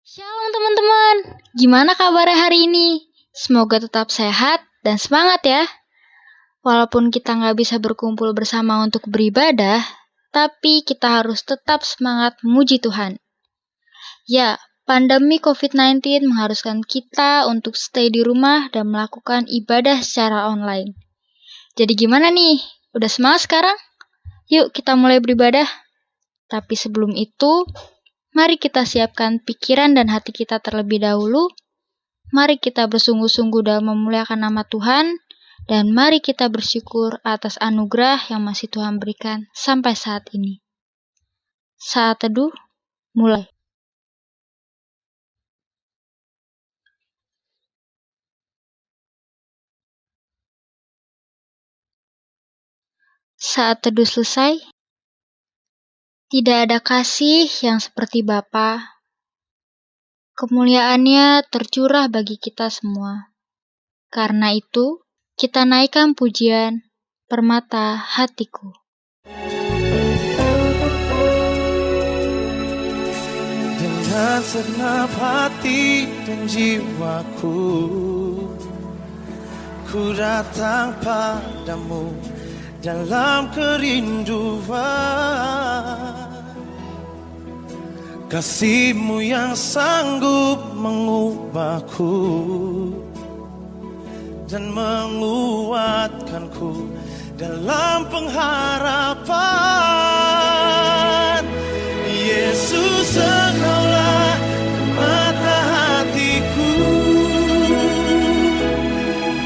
Shalom teman-teman, gimana kabarnya hari ini? Semoga tetap sehat dan semangat ya. Walaupun kita nggak bisa berkumpul bersama untuk beribadah, tapi kita harus tetap semangat memuji Tuhan. Ya, pandemi COVID-19 mengharuskan kita untuk stay di rumah dan melakukan ibadah secara online. Jadi gimana nih? Udah semangat sekarang? Yuk kita mulai beribadah. Tapi sebelum itu, mari kita siapkan pikiran dan hati kita terlebih dahulu. Mari kita bersungguh-sungguh dalam memuliakan nama Tuhan. Dan mari kita bersyukur atas anugerah yang masih Tuhan berikan sampai saat ini. Saat teduh, mulai. Saat teduh selesai, tidak ada kasih yang seperti Bapa. Kemuliaannya tercurah bagi kita semua. Karena itu, kita naikkan pujian permata hatiku. Dengan segenap hati dan jiwaku, ku datang padamu dalam kerinduan. Kasih-Mu yang sanggup mengubahku dan menguatkanku dalam pengharapan. Yesus, Engkaulah mata hatiku,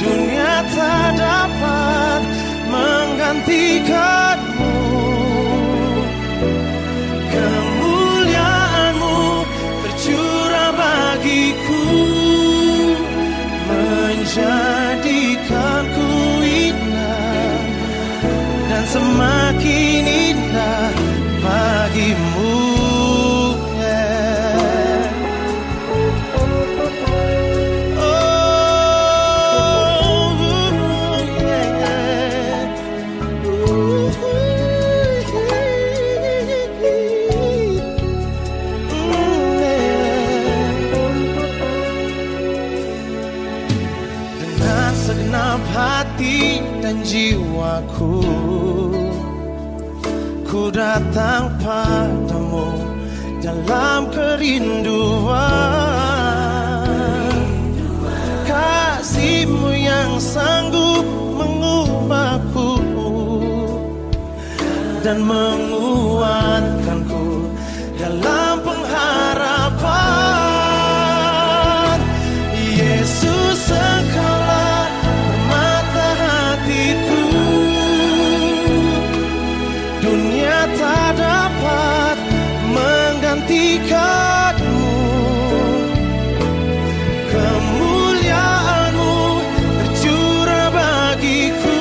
dunia tak dapat menggantikanmu. Kemuliaan-Mu tercurah bagiku, menjadikanku indah dan semakin indah bagimu. Dengan segenap hati dan jiwaku, ku datang padamu dalam kerinduan. Kasih-Mu yang sanggup mengubahku dan menguatkanku dalam pengharapan. Yesus, Engkaulah permata hatiku, dunia tak dapat menggantikanmu. Kemuliaan-Mu tercurah bagiku,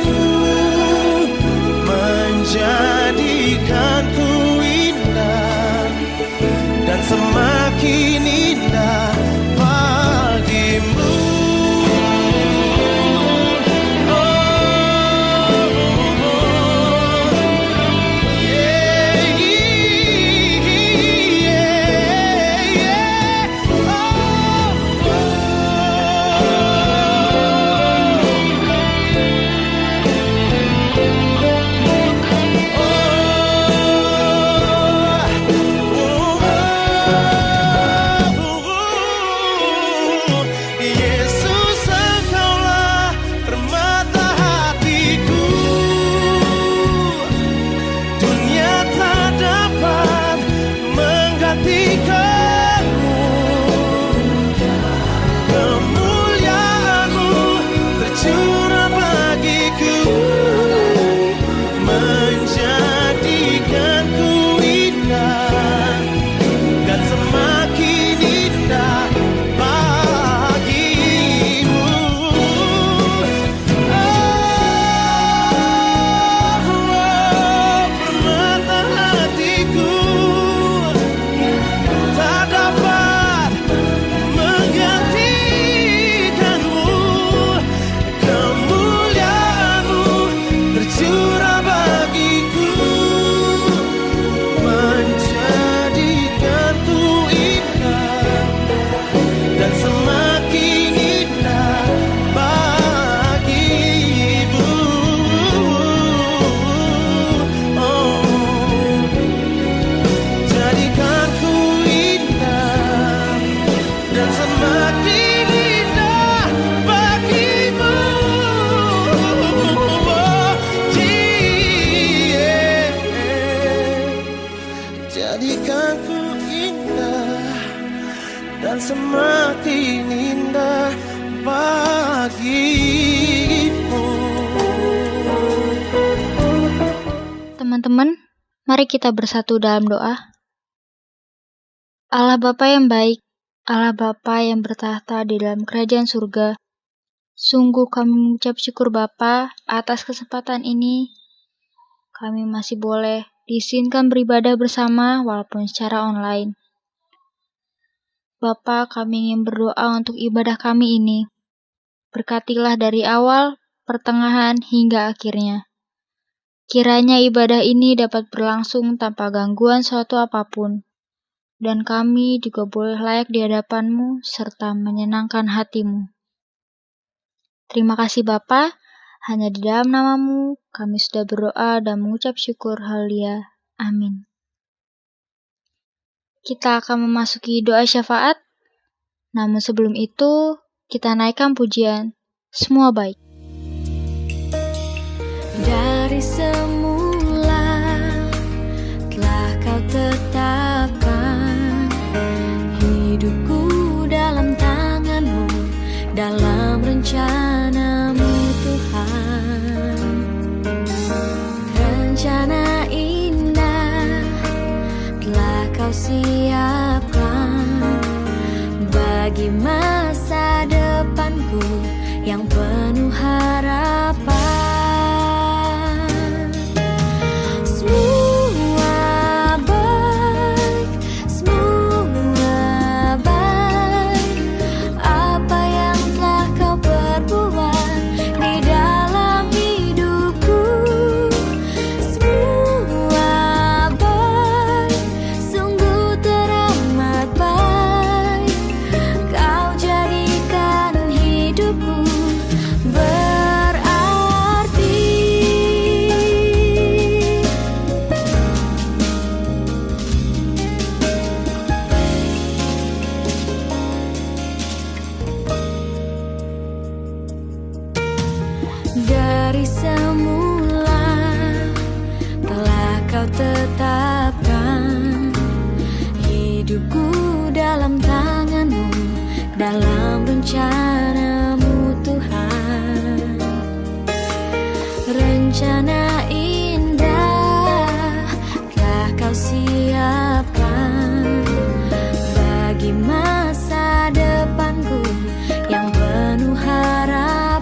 menjadikanku dan semakin indah bagimu. Teman-teman, mari kita bersatu dalam doa. Allah Bapa yang baik, Allah Bapa yang bertahta di dalam kerajaan surga, sungguh kami mengucap syukur Bapa atas kesempatan ini. Kami masih boleh diizinkan beribadah bersama walaupun secara online. Bapa, kami ingin berdoa untuk ibadah kami ini. Berkatilah dari awal, pertengahan, hingga akhirnya. Kiranya ibadah ini dapat berlangsung tanpa gangguan suatu apapun. Dan kami juga boleh layak di hadapan-Mu serta menyenangkan hati-Mu. Terima kasih Bapa, hanya di dalam nama-Mu kami sudah berdoa dan mengucap syukur. Haleluya. Amin. Kita akan memasuki doa syafaat, namun sebelum itu kita naikkan pujian. Semua baik. Dari semula telah Kau tetapkan hidupku dalam tangan-Mu, dalam rencana-Mu Tuhan. Rencana indah telah Kau siapkan bagi masa depanku yang penuh harapan. Dari semula telah Kau tetapkan hidupku dalam tangan-Mu, dalam rencana-Mu Tuhan. Rencana indah telah Kau siapkan bagi masa depanku yang penuh harapan.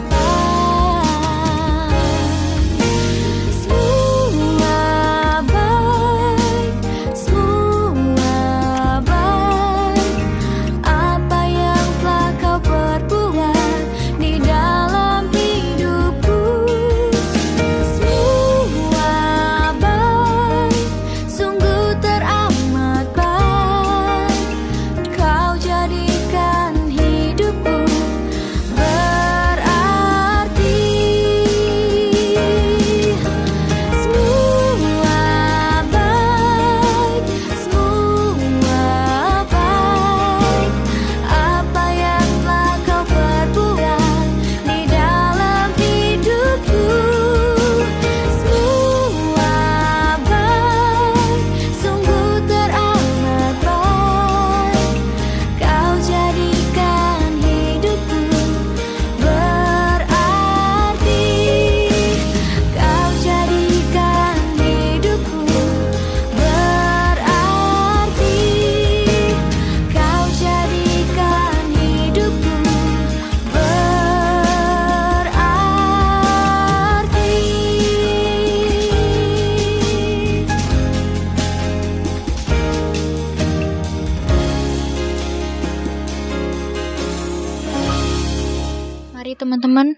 Mari teman-teman,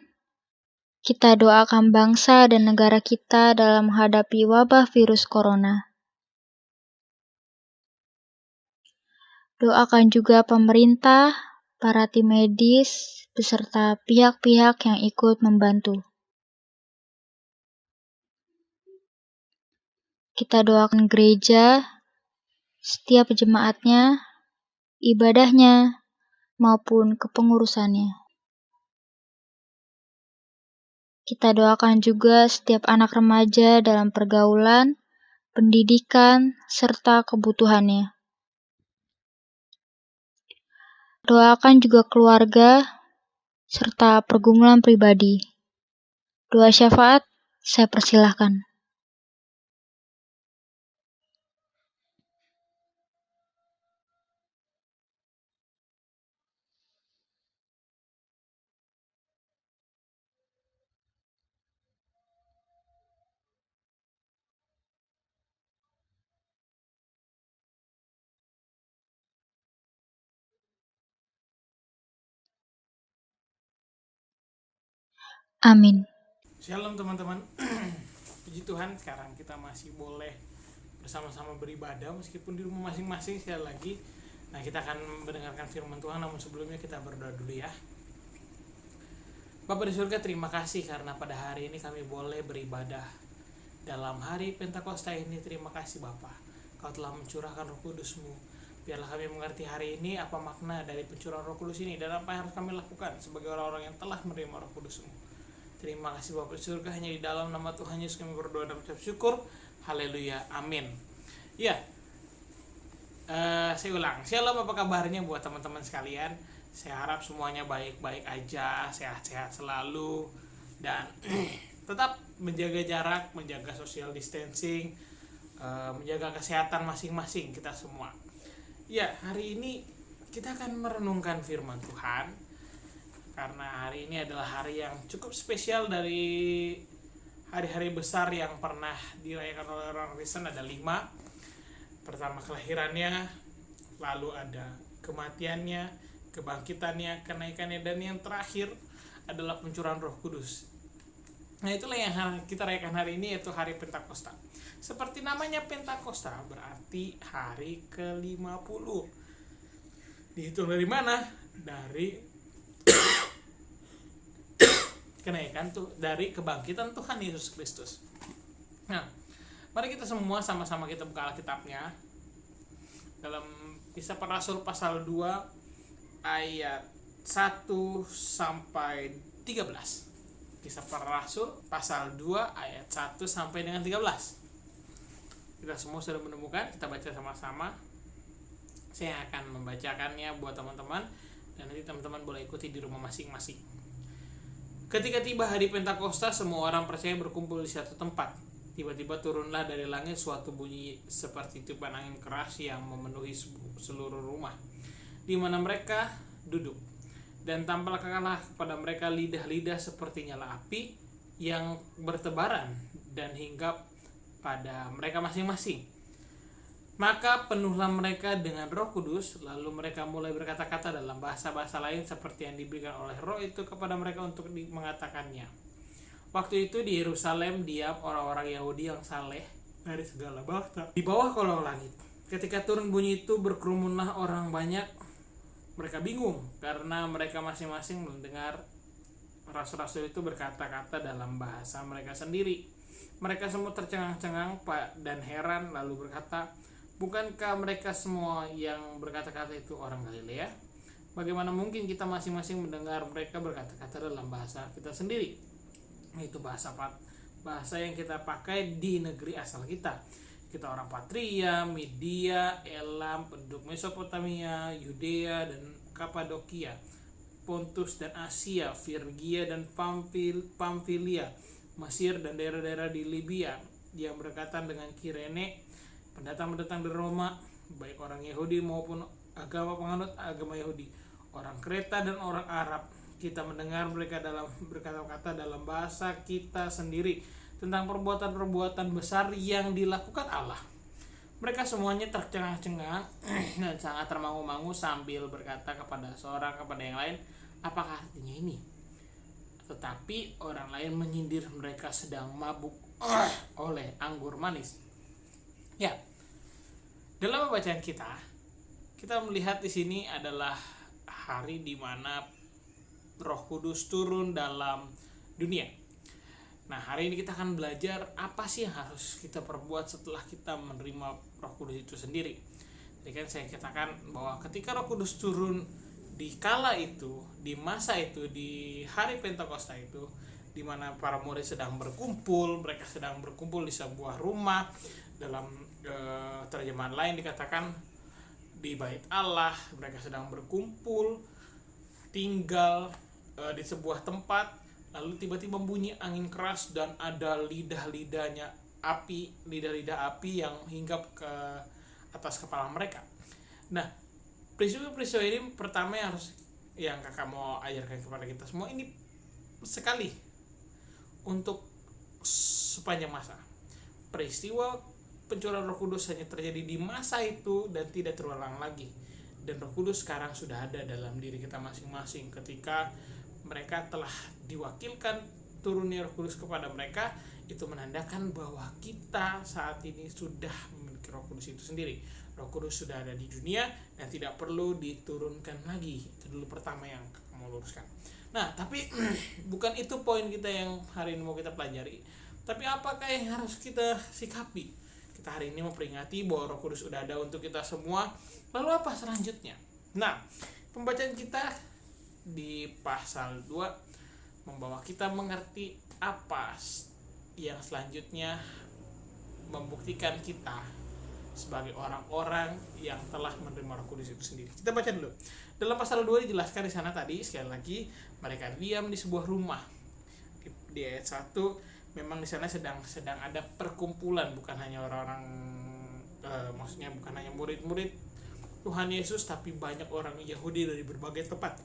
kita doakan bangsa dan negara kita dalam menghadapi wabah virus corona. Doakan juga pemerintah, para tim medis, beserta pihak-pihak yang ikut membantu. Kita doakan gereja, setiap jemaatnya, ibadahnya, maupun kepengurusannya. Kita doakan juga setiap anak remaja dalam pergaulan, pendidikan, serta kebutuhannya. Doakan juga keluarga serta pergumulan pribadi. Doa syafaat, saya persilahkan. Amin. Shalom teman-teman. Puji Tuhan, sekarang kita masih boleh bersama-sama beribadah meskipun di rumah masing-masing sekali lagi. Nah, kita akan mendengarkan firman Tuhan, namun sebelumnya kita berdoa dulu ya. Bapa di surga, terima kasih karena pada hari ini kami boleh beribadah dalam hari Pentakosta ini. Terima kasih Bapa, Kau telah mencurahkan Roh Kudus-Mu. Biarlah kami mengerti hari ini apa makna dari pencurahan Roh Kudus ini dan apa yang harus kami lakukan sebagai orang-orang yang telah menerima Roh Kudus-Mu. Terima kasih Bapa di surga, hanya di dalam nama Tuhan Yesus kami berdoa dan mengucap syukur. Haleluya, amin. Ya, saya ulang. Shalom, apa kabarnya buat teman-teman sekalian? Saya harap semuanya baik-baik aja, sehat-sehat selalu, dan tetap menjaga jarak, menjaga social distancing, menjaga kesehatan masing-masing kita semua. Ya, hari ini kita akan merenungkan firman Tuhan. Karena hari ini adalah hari yang cukup spesial dari hari-hari besar yang pernah dirayakan oleh orang Kristen. Ada 5. Pertama kelahirannya, lalu ada kematiannya, kebangkitannya, kenaikannya, dan yang terakhir adalah pencurahan Roh Kudus. Nah, itulah yang kita rayakan hari ini, yaitu hari Pentakosta. Seperti namanya Pentakosta, berarti hari ke-50. Dihitung dari mana? Dari kenaikan tuh, dari kebangkitan Tuhan Yesus Kristus. Nah, mari kita semua sama-sama kita buka Alkitabnya dalam Kisah Para Rasul pasal 2 ayat 1 sampai 13. Kisah Para Rasul pasal 2 ayat 1 sampai dengan 13. Kita semua sudah menemukan, kita baca sama-sama. Saya akan membacakannya buat teman-teman dan nanti teman-teman boleh ikuti di rumah masing-masing. Ketika tiba hari Pentakosta, semua orang percaya berkumpul di satu tempat. Tiba-tiba turunlah dari langit suatu bunyi seperti tiupan angin keras yang memenuhi seluruh rumah di mana mereka duduk. Dan tampaklah kepada mereka lidah-lidah seperti nyala api yang bertebaran dan hinggap pada mereka masing-masing. Maka penuhlah mereka dengan Roh Kudus, lalu mereka mulai berkata-kata dalam bahasa-bahasa lain seperti yang diberikan oleh Roh itu kepada mereka untuk mengatakannya. Waktu itu di Yerusalem diam orang-orang Yahudi yang saleh dari segala bangsa di bawah kolong langit. Ketika turun bunyi itu, berkerumunlah orang banyak. Mereka bingung karena mereka masing-masing mendengar rasul-rasul itu berkata-kata dalam bahasa mereka sendiri. Mereka semua tercengang-cengang dan heran, lalu berkata, bukankah mereka semua yang berkata-kata itu orang Galilea? Bagaimana mungkin kita masing-masing mendengar mereka berkata-kata dalam bahasa kita sendiri? Itu bahasa yang kita pakai di negeri asal kita. Kita orang Patria, Media, Elam, penduduk Mesopotamia, Yudea dan Kapadokia, Pontus dan Asia, Firgia dan Pamfilia, Mesir dan daerah-daerah di Libya yang berdekatan dengan Kirene, pendatang-pendatang dari Roma, baik orang Yahudi maupun penganut agama Yahudi, orang Kreta dan orang Arab. Kita mendengar mereka dalam berkata-kata dalam bahasa kita sendiri tentang perbuatan-perbuatan besar yang dilakukan Allah. Mereka semuanya tercengang-cengang dan sangat termangu-mangu sambil berkata kepada seorang kepada yang lain, apakah artinya ini? Tetapi orang lain menyindir mereka sedang mabuk oleh anggur manis. Ya, dalam bacaan kita melihat di sini adalah hari di mana Roh Kudus turun dalam dunia. Nah, hari ini kita akan belajar apa sih yang harus kita perbuat setelah kita menerima Roh Kudus itu sendiri. Jadi kan saya katakan bahwa ketika Roh Kudus turun di kala itu, di masa itu, di hari Pentakosta itu, di mana para murid sedang berkumpul, mereka sedang berkumpul di sebuah rumah. Dalam terjemahan lain dikatakan di bait Allah, mereka sedang berkumpul, tinggal di sebuah tempat, lalu tiba-tiba bunyi angin keras dan ada lidah-lidah api yang hinggap ke atas kepala mereka. Nah, peristiwa-peristiwa ini pertama yang kakak mau ajarkan kepada kita semua ini sekali untuk sepanjang masa. Peristiwa pencurahan Roh Kudus hanya terjadi di masa itu dan tidak terulang lagi. Dan Roh Kudus sekarang sudah ada dalam diri kita masing-masing. Ketika mereka telah diwakilkan turunnya Roh Kudus kepada mereka, itu menandakan bahwa kita saat ini sudah memiliki Roh Kudus itu sendiri. Roh Kudus sudah ada di dunia dan tidak perlu diturunkan lagi. Itu dulu pertama yang mau luruskan. Nah, tapi bukan itu poin kita yang hari ini mau kita pelajari. Tapi apakah yang harus kita sikapi? Kita hari ini memperingati bahwa Roh Kudus sudah ada untuk kita semua. Lalu apa selanjutnya? Nah, pembacaan kita di pasal 2 membawa kita mengerti apa yang selanjutnya membuktikan kita sebagai orang-orang yang telah menerima Roh Kudus itu sendiri. Kita baca dulu. Dalam pasal 2 dijelaskan di sana tadi, sekali lagi, mereka diam di sebuah rumah. Di ayat 1 memang di sana sedang ada perkumpulan, bukan hanya orang-orang maksudnya bukan hanya murid-murid Tuhan Yesus, tapi banyak orang Yahudi dari berbagai tempat.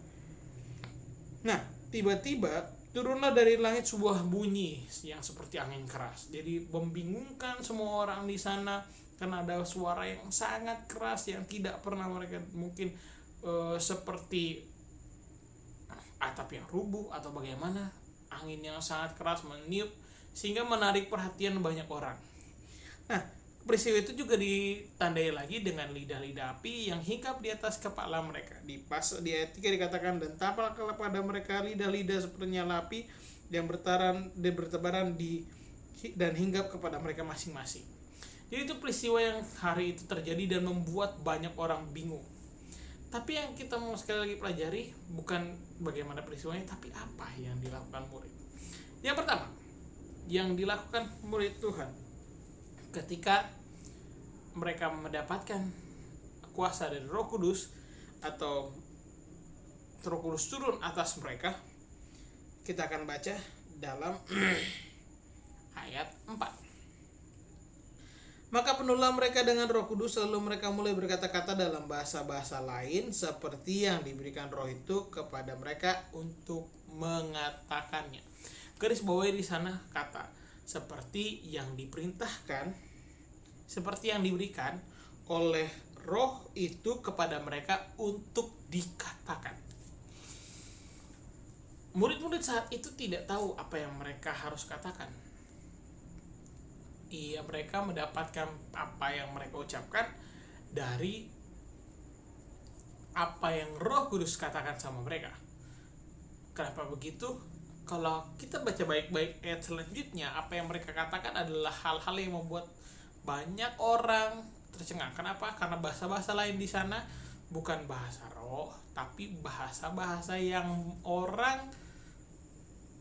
Nah, tiba-tiba turunlah dari langit sebuah bunyi yang seperti angin keras. Jadi membingungkan semua orang di sana karena ada suara yang sangat keras yang tidak pernah mereka mungkin seperti atap yang rubuh atau bagaimana, angin yang sangat keras meniup sehingga menarik perhatian banyak orang. Nah, peristiwa itu juga ditandai lagi dengan lidah-lidah api yang hinggap di atas kepala mereka. Di ayat 3 dikatakan, dan tampaklah pada mereka lidah-lidah seperti nyala api yang bertebaran dan hinggap kepada mereka masing-masing. Jadi itu peristiwa yang hari itu terjadi dan membuat banyak orang bingung. Tapi yang kita mau sekali lagi pelajari bukan bagaimana peristiwanya, tapi apa yang dilakukan murid. Yang pertama, yang dilakukan murid Tuhan ketika mereka mendapatkan kuasa dari Roh Kudus atau Roh Kudus turun atas mereka, kita akan baca dalam ayat 4. Maka penuhlah mereka dengan Roh Kudus, lalu mereka mulai berkata-kata dalam bahasa-bahasa lain seperti yang diberikan Roh itu kepada mereka untuk mengatakannya. Garis bawahi di sana kata seperti yang diperintahkan, seperti yang diberikan oleh Roh itu kepada mereka untuk dikatakan. Murid-murid saat itu tidak tahu apa yang mereka harus katakan. Mereka mendapatkan apa yang mereka ucapkan dari apa yang Roh Kudus katakan sama mereka. Kenapa begitu? Kalau kita baca baik-baik ayat selanjutnya, apa yang mereka katakan adalah hal-hal yang membuat banyak orang tercengang. Kenapa? Karena bahasa-bahasa lain di sana bukan bahasa roh, tapi bahasa-bahasa yang orang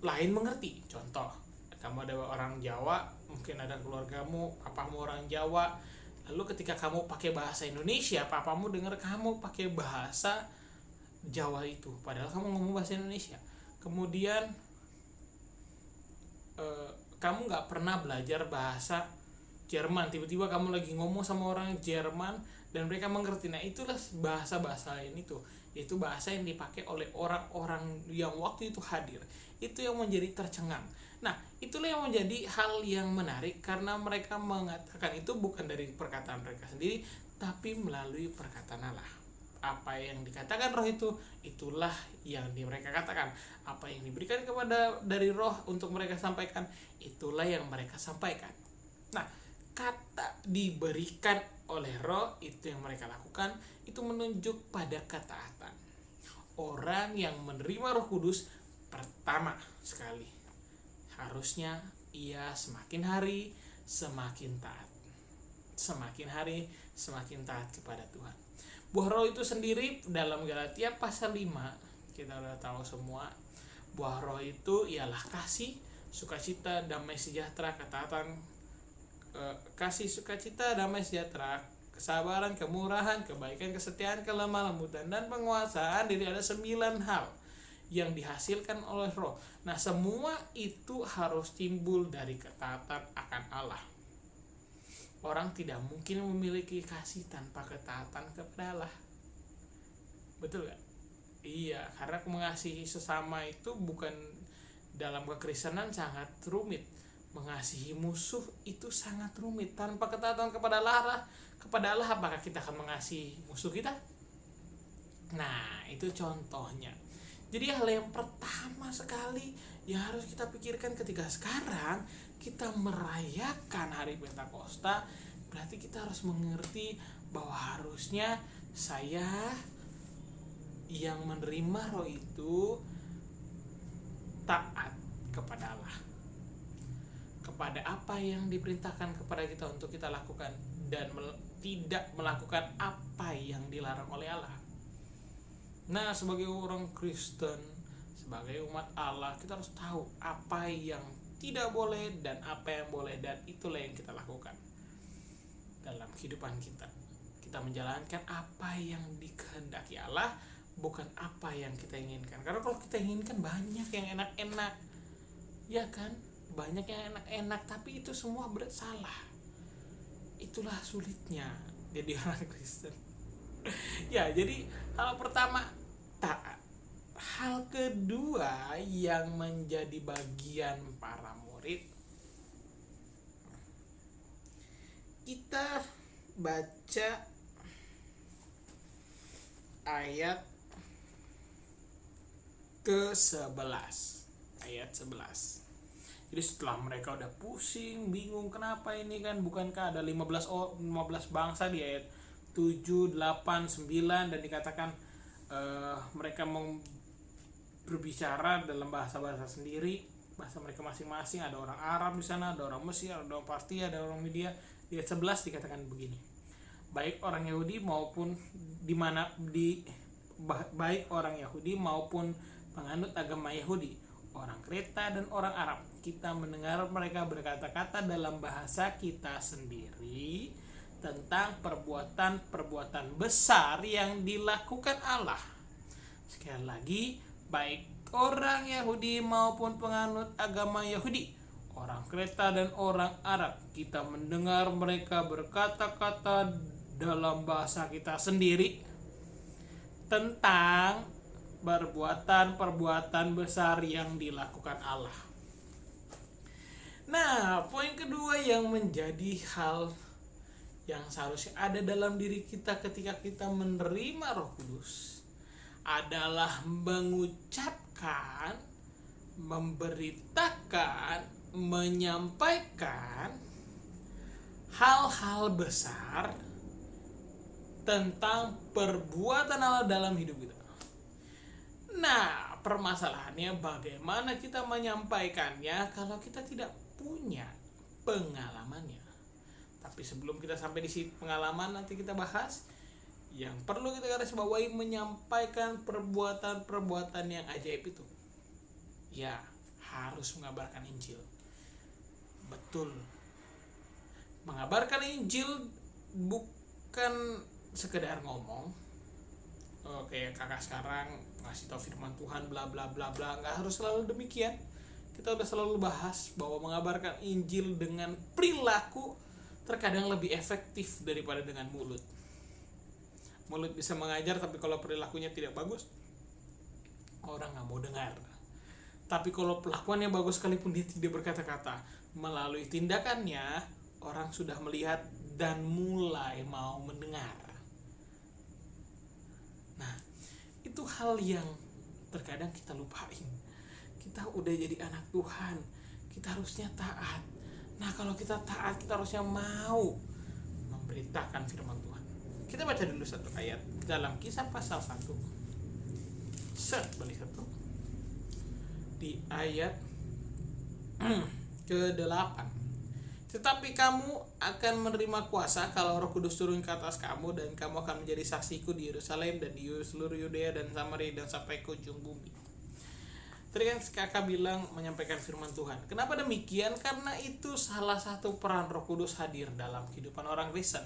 lain mengerti. Contoh, kamu ada orang Jawa, mungkin ada keluargamu, papamu orang Jawa, lalu ketika kamu pakai bahasa Indonesia, papamu dengar kamu pakai bahasa Jawa itu, padahal kamu ngomong bahasa Indonesia. Kemudian kamu nggak pernah belajar bahasa Jerman, tiba-tiba kamu lagi ngomong sama orang Jerman dan mereka mengerti. Nah, itulah bahasa-bahasa lain itu bahasa yang dipakai oleh orang-orang yang waktu itu hadir. Itu yang menjadi tercengang. Nah, itulah yang menjadi hal yang menarik karena mereka mengatakan itu bukan dari perkataan mereka sendiri, tapi melalui perkataan Allah. Apa yang dikatakan Roh itu, itulah yang mereka katakan. Apa yang diberikan kepada dari Roh untuk mereka sampaikan, itulah yang mereka sampaikan. Nah, kata diberikan oleh Roh itu yang mereka lakukan, itu menunjuk pada ketaatan. Orang yang menerima Roh Kudus pertama sekali harusnya ia semakin hari semakin taat. Semakin hari semakin taat kepada Tuhan. Buah Roh itu sendiri dalam Galatia pasal 5, kita udah tahu semua. Buah Roh itu ialah kasih, sukacita, damai sejahtera, ketaatan, kasih, sukacita, damai sejahtera, kesabaran, kemurahan, kebaikan, kesetiaan, kelemah lembutan, dan penguasaan diri. Ada 9 hal yang dihasilkan oleh roh. Nah, semua itu harus timbul dari ketaatan akan Allah. Orang tidak mungkin memiliki kasih tanpa ketaatan kepada Allah. Betul gak? Iya, karena mengasihi sesama itu bukan, dalam kekristenan sangat rumit. Mengasihi musuh itu sangat rumit. Tanpa ketaatan kepada Allah, apakah kita akan mengasihi musuh kita? Nah, itu contohnya. Jadi hal yang pertama sekali yang harus kita pikirkan ketika sekarang kita merayakan hari Pentakosta, berarti kita harus mengerti bahwa harusnya saya yang menerima roh itu taat kepada Allah, kepada apa yang diperintahkan kepada kita untuk kita lakukan, dan tidak melakukan apa yang dilarang oleh Allah. Nah, sebagai orang Kristen, sebagai umat Allah, kita harus tahu apa yang tidak boleh dan apa yang boleh, dan itulah yang kita lakukan dalam kehidupan kita. Kita menjalankan apa yang dikehendaki Allah, bukan apa yang kita inginkan. Karena kalau kita inginkan banyak yang enak-enak, ya kan, banyak yang enak-enak, tapi itu semua salah. Itulah sulitnya jadi orang Kristen. Ya, jadi hal pertama taat. Hal kedua yang menjadi bagian para murid, kita baca ayat ke-11. Ayat 11. Jadi setelah mereka udah pusing, bingung kenapa ini kan, bukankah ada 15 bangsa di ayat 7, 8, 9, dan dikatakan mereka berbicara dalam bahasa-bahasa sendiri, bahasa mereka masing-masing. Ada orang Arab di sana, ada orang Mesir, ada orang Partia, ada orang Media. Di ayat 11 dikatakan begini: baik orang Yahudi maupun baik orang Yahudi maupun penganut agama Yahudi, orang Kreta dan orang Arab, kita mendengar mereka berkata-kata dalam bahasa kita sendiri tentang perbuatan-perbuatan besar yang dilakukan Allah. Sekali lagi, baik orang Yahudi maupun penganut agama Yahudi, orang Kreta dan orang Arab, kita mendengar mereka berkata-kata dalam bahasa kita sendiri tentang perbuatan-perbuatan besar yang dilakukan Allah. Nah, poin kedua yang menjadi hal yang seharusnya ada dalam diri kita ketika kita menerima Roh Kudus adalah mengucapkan, memberitakan, menyampaikan hal-hal besar tentang perbuatan Allah dalam hidup kita. Nah, permasalahannya bagaimana kita menyampaikannya kalau kita tidak punya pengalamannya. Tapi sebelum kita sampai di sini pengalaman, nanti kita bahas yang perlu kita garis bawahi menyampaikan perbuatan-perbuatan yang ajaib itu. Ya, harus mengabarkan Injil. Betul. Mengabarkan Injil bukan sekedar ngomong. Oke, kakak sekarang ngasih tahu firman Tuhan bla bla bla bla, nggak harus selalu demikian. Kita udah selalu bahas bahwa mengabarkan Injil dengan perilaku terkadang lebih efektif daripada dengan mulut. Mulut bisa mengajar, tapi kalau perilakunya tidak bagus, orang nggak mau dengar. Tapi kalau pelakuannya bagus sekalipun dia tidak berkata-kata, melalui tindakannya orang sudah melihat dan mulai mau mendengar. Nah, itu hal yang terkadang kita lupain. Kita udah jadi anak Tuhan, kita harusnya taat. Nah, kalau kita taat, kita harusnya mau memberitakan firman Tuhan. Kita baca dulu satu ayat dalam Kisah pasal 1. Balik satu. Di ayat ke-8. Tetapi kamu akan menerima kuasa kalau Roh Kudus turun ke atas kamu, dan kamu akan menjadi saksiku di Yerusalem dan di seluruh Yudea dan Samaria dan sampai ke ujung bumi. Tadi kan kakak bilang menyampaikan firman Tuhan. Kenapa demikian? Karena itu salah satu peran Roh Kudus hadir dalam kehidupan orang Kristen.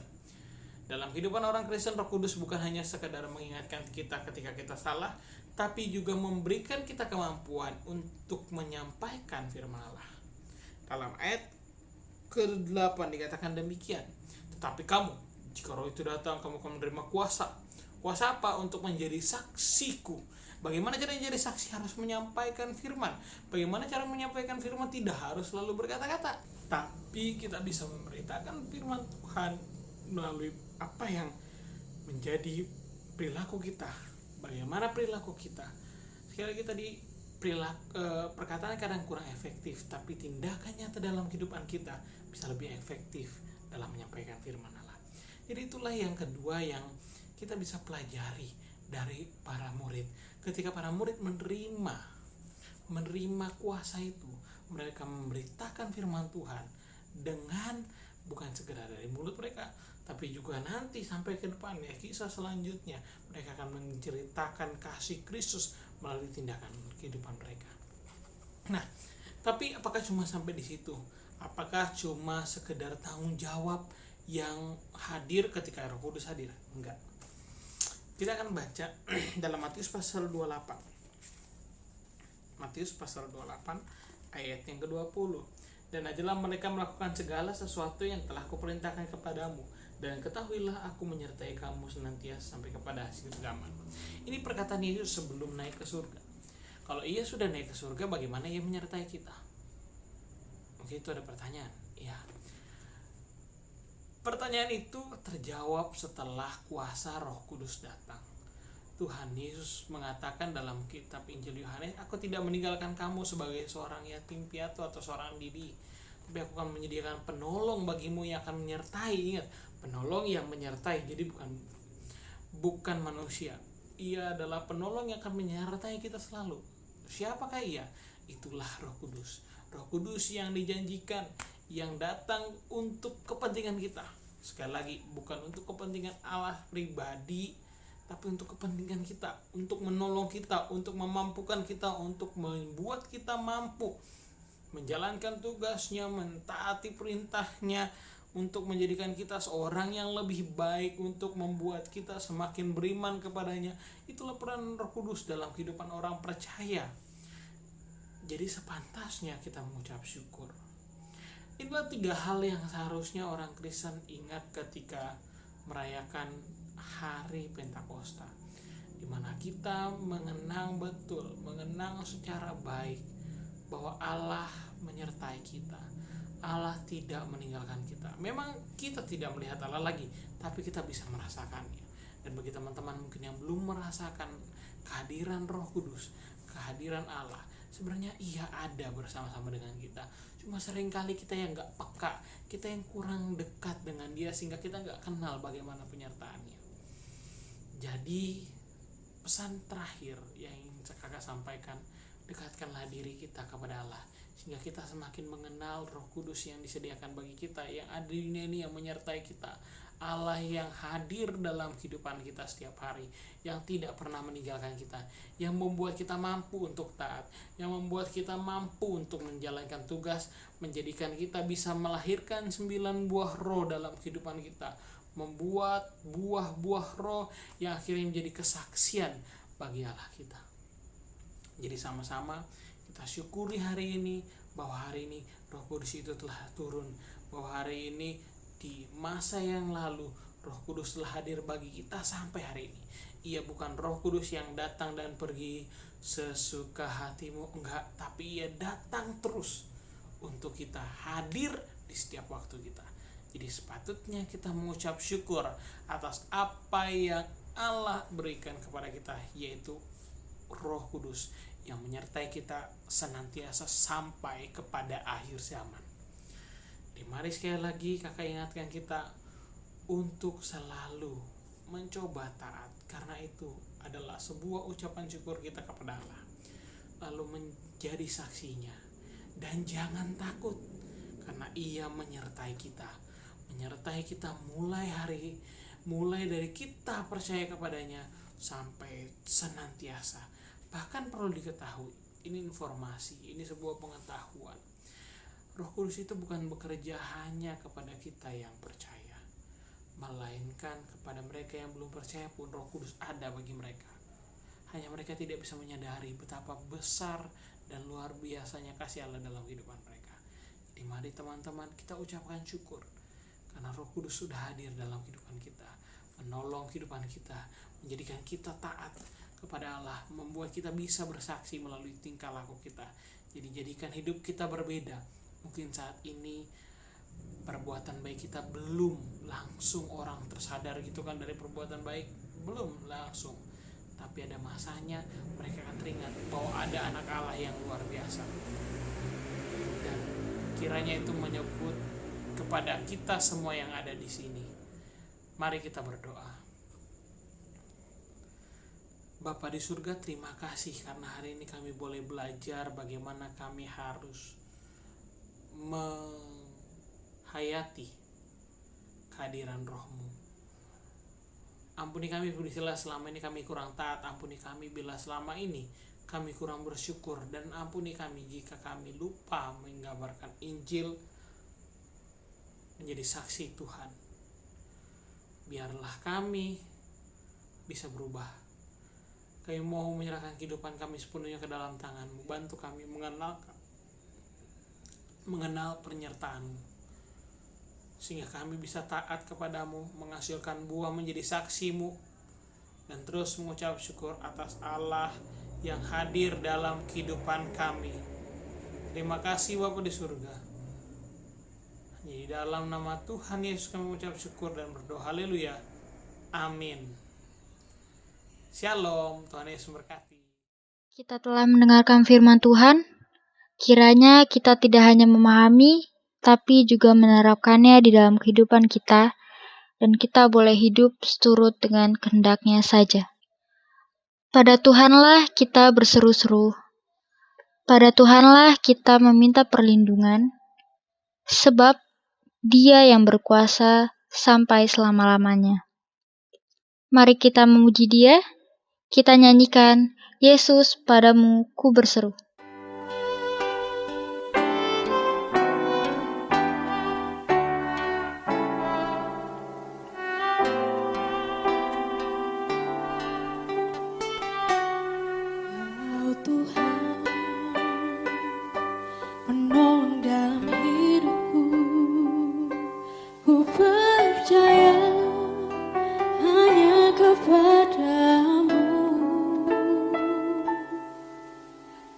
Dalam kehidupan orang Kristen, Roh Kudus bukan hanya sekedar mengingatkan kita ketika kita salah, tapi juga memberikan kita kemampuan untuk menyampaikan firman Allah. Dalam ayat ke-8 dikatakan demikian, tetapi kamu, jika Roh itu datang, kamu akan menerima kuasa. Kuasa apa? Untuk menjadi saksiku. Bagaimana caranya jadi saksi? Harus menyampaikan firman. Bagaimana cara menyampaikan firman? Tidak harus selalu berkata-kata, tapi kita bisa memberitakan firman Tuhan melalui apa yang menjadi perilaku kita. Bagaimana perilaku kita? Sekali lagi tadi, perkataan kadang kurang efektif, tapi tindakan nyata dalam kehidupan kita bisa lebih efektif dalam menyampaikan firman Allah. Jadi itulah yang kedua yang kita bisa pelajari dari para murid. Ketika para murid menerima kuasa itu, mereka memberitakan firman Tuhan dengan bukan sekedar dari mulut mereka, tapi juga nanti sampai ke depannya, kisah selanjutnya mereka akan menceritakan kasih Kristus melalui tindakan kehidupan mereka. Nah, tapi apakah cuma sampai di situ? Apakah cuma sekedar tanggung jawab yang hadir ketika Roh Kudus hadir? Enggak. Kita akan baca dalam Matius pasal 28. Matius pasal 28 ayat yang ke-20. Dan ajalah mereka melakukan segala sesuatu yang telah kuperintahkan kepadamu, dan ketahuilah aku menyertai kamu senantiasa sampai kepada akhir zaman. Ini perkataan Yesus sebelum naik ke surga. Kalau ia sudah naik ke surga, bagaimana ia menyertai kita? Mungkin itu ada pertanyaan. Ya. Pertanyaan itu terjawab setelah kuasa Roh Kudus datang. Tuhan Yesus mengatakan dalam kitab Injil Yohanes, aku tidak meninggalkan kamu sebagai seorang yatim piatu atau seorang diri, tapi aku akan menyediakan penolong bagimu yang akan menyertai. Ingat, penolong yang menyertai, jadi bukan manusia. Ia adalah penolong yang akan menyertai kita selalu. Siapakah ia? Itulah Roh Kudus. Roh Kudus yang dijanjikan, yang datang untuk kepentingan kita. Sekali lagi, bukan untuk kepentingan Allah pribadi, tapi untuk kepentingan kita, untuk menolong kita, untuk memampukan kita, untuk membuat kita mampu menjalankan tugasnya, mentaati perintahnya, untuk menjadikan kita seorang yang lebih baik, untuk membuat kita semakin beriman kepadanya. Itulah peran Roh Kudus dalam kehidupan orang percaya. Jadi sepantasnya kita mengucap syukur. Inilah 3 hal yang seharusnya orang Kristen ingat ketika merayakan hari Pentakosta, di mana kita mengenang secara baik bahwa Allah menyertai kita. Allah tidak meninggalkan kita. Memang kita tidak melihat Allah lagi, tapi kita bisa merasakannya. Dan bagi teman-teman mungkin yang belum merasakan kehadiran Roh Kudus, kehadiran Allah, sebenarnya ia ada bersama-sama dengan kita. Cuma seringkali kita yang gak peka, kita yang kurang dekat dengan dia, sehingga kita gak kenal bagaimana penyertaannya. Jadi pesan terakhir yang ingin kakak sampaikan, dekatkanlah diri kita kepada Allah, sehingga kita semakin mengenal Roh Kudus yang disediakan bagi kita, yang ada di dunia ini, yang menyertai kita. Allah yang hadir dalam kehidupan kita setiap hari, yang tidak pernah meninggalkan kita, yang membuat kita mampu untuk taat, yang membuat kita mampu untuk menjalankan tugas, menjadikan kita bisa melahirkan 9 buah roh dalam kehidupan kita, membuat buah-buah roh yang akhirnya menjadi kesaksian bagi Allah kita. Jadi sama-sama kita syukuri hari ini, bahwa hari ini Roh Kudus itu telah turun, bahwa hari ini di masa yang lalu Roh Kudus telah hadir bagi kita sampai hari ini. Ia bukan Roh Kudus yang datang dan pergi sesuka hatimu, enggak, tapi ia datang terus untuk kita, hadir di setiap waktu kita. Jadi sepatutnya kita mengucap syukur atas apa yang Allah berikan kepada kita, yaitu Roh Kudus yang menyertai kita senantiasa sampai kepada akhir zaman. Mari sekali lagi kakak ingatkan kita untuk selalu mencoba taat, karena itu adalah sebuah ucapan syukur kita kepada Allah. Lalu menjadi saksinya, dan jangan takut, karena ia menyertai kita mulai dari kita percaya kepadanya sampai senantiasa. Bahkan perlu diketahui, ini informasi, ini sebuah pengetahuan, Roh Kudus itu bukan bekerja hanya kepada kita yang percaya. melainkan kepada mereka yang belum percaya pun Roh Kudus ada bagi mereka. Hanya mereka tidak bisa menyadari betapa besar dan luar biasanya kasih Allah dalam kehidupan mereka. Jadi mari teman-teman kita ucapkan syukur karena Roh Kudus sudah hadir dalam kehidupan kita, menolong kehidupan kita, menjadikan kita taat kepada Allah, membuat kita bisa bersaksi melalui tingkah laku kita. Jadi jadikan hidup kita berbeda. Mungkin saat ini perbuatan baik kita belum langsung orang tersadar gitu kan dari perbuatan baik, belum langsung. Tapi ada masanya mereka akan teringat bahwa ada anak Allah yang luar biasa. Dan kiranya itu menyebut kepada kita semua yang ada di sini. Mari kita berdoa. Bapa di surga, terima kasih karena hari ini kami boleh belajar bagaimana kami harus menghayati kehadiran Roh-Mu. Ampuni kami bila selama ini kami kurang taat, ampuni kami bila selama ini kami kurang bersyukur, dan ampuni kami jika kami lupa menggambarkan Injil menjadi saksi Tuhan. Biarlah kami bisa berubah. Kami mau menyerahkan kehidupan kami sepenuhnya ke dalam tangan-Mu. Bantu kami mengenal penyertaan-Mu, sehingga kami bisa taat kepadamu, menghasilkan buah menjadi saksi-Mu, dan terus mengucap syukur atas Allah yang hadir dalam kehidupan kami. Terima kasih Bapa di surga. Di dalam nama Tuhan Yesus kami mengucap syukur dan berdoa. Haleluya. Amin. Shalom. Tuhan Yesus memberkati. Kita telah mendengarkan firman Tuhan. Kiranya kita tidak hanya memahami, tapi juga menerapkannya di dalam kehidupan kita, dan kita boleh hidup seturut dengan kehendak-Nya saja. Pada Tuhanlah kita berseru-seru. Pada Tuhanlah kita meminta perlindungan, sebab Dia yang berkuasa sampai selama-lamanya. Mari kita memuji Dia. Kita nyanyikan, Yesus padamu ku berseru. Menolong dalam hidupku, ku percaya hanya kepadamu.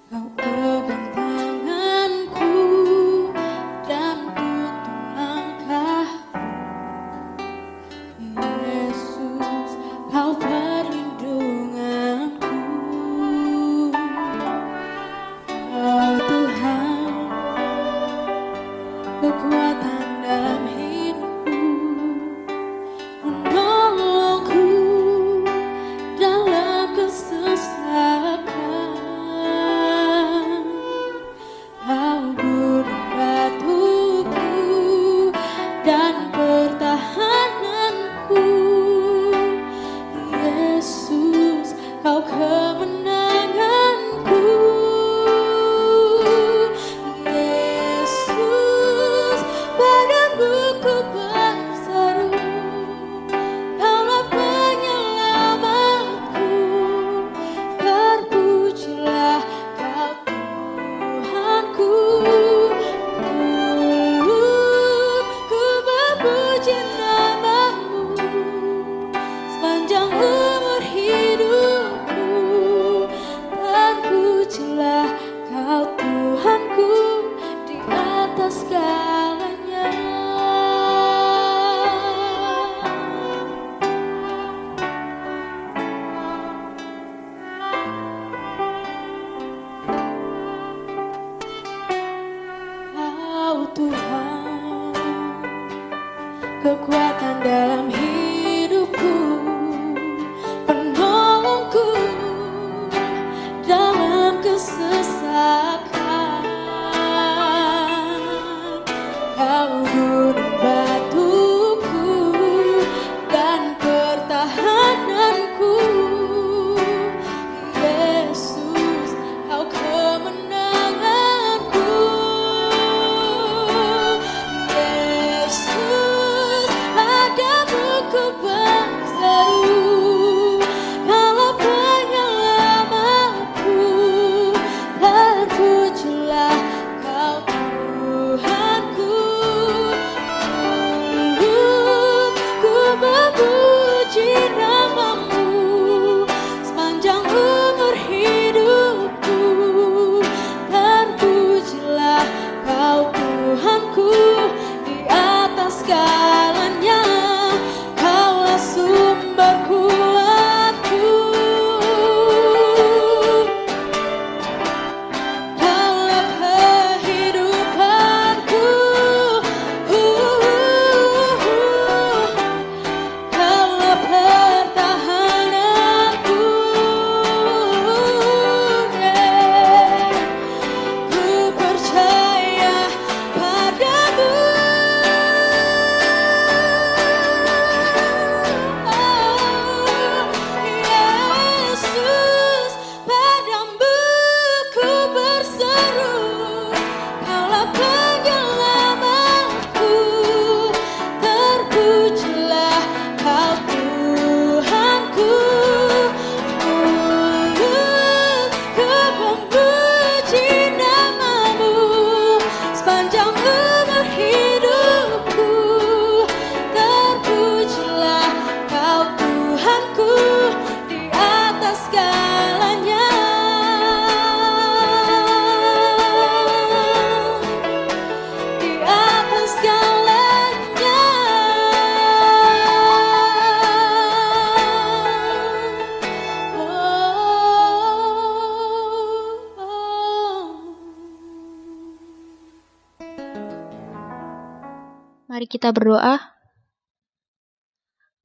Kau pegang tanganku dan tuntun langkahku. Yesus, kau perlindunganku. Mari kita berdoa.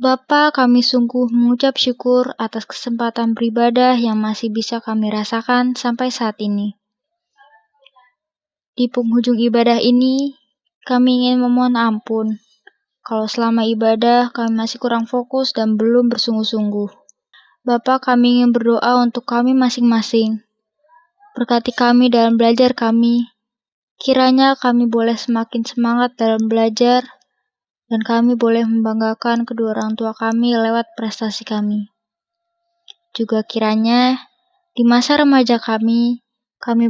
Bapa, kami sungguh mengucap syukur atas kesempatan beribadah yang masih bisa kami rasakan sampai saat ini. Di penghujung ibadah ini, kami ingin memohon ampun kalau selama ibadah kami masih kurang fokus dan belum bersungguh-sungguh. Bapa, kami ingin berdoa untuk kami masing-masing. Berkati kami dalam belajar kami. Kiranya kami boleh semakin semangat dalam belajar dan kami boleh membanggakan kedua orang tua kami lewat prestasi kami. Juga kiranya di masa remaja kami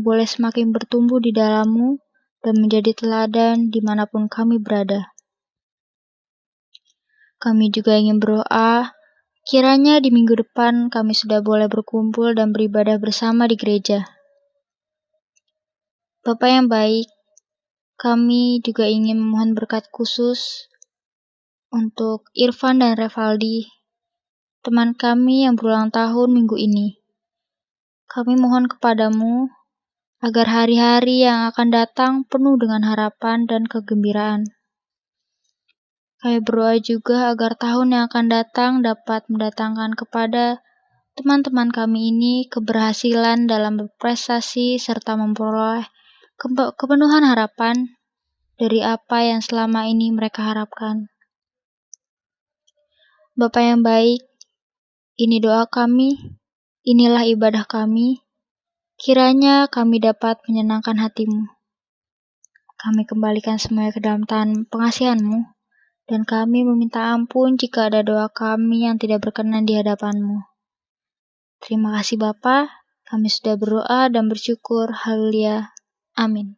boleh semakin bertumbuh di dalam-Mu dan menjadi teladan dimanapun kami berada. Kami juga ingin berdoa, kiranya di minggu depan kami sudah boleh berkumpul dan beribadah bersama di gereja. Bapa yang baik, kami juga ingin memohon berkat khusus untuk Irfan dan Revaldi, teman kami yang berulang tahun minggu ini. Kami mohon kepadamu agar hari-hari yang akan datang penuh dengan harapan dan kegembiraan. Kami berdoa juga agar tahun yang akan datang dapat mendatangkan kepada teman-teman kami ini keberhasilan dalam berprestasi serta memperoleh kepenuhan harapan dari apa yang selama ini mereka harapkan. Bapa yang baik, ini doa kami, inilah ibadah kami, kiranya kami dapat menyenangkan hati-Mu. Kami kembalikan semuanya ke dalam tangan pengasihan-Mu, dan kami meminta ampun jika ada doa kami yang tidak berkenan di hadapan-Mu. Terima kasih Bapa, kami sudah berdoa dan bersyukur. Haleluya. Amin.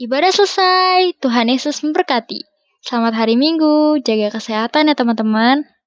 Ibadah selesai, Tuhan Yesus memberkati. Selamat hari Minggu, jaga kesehatan ya teman-teman.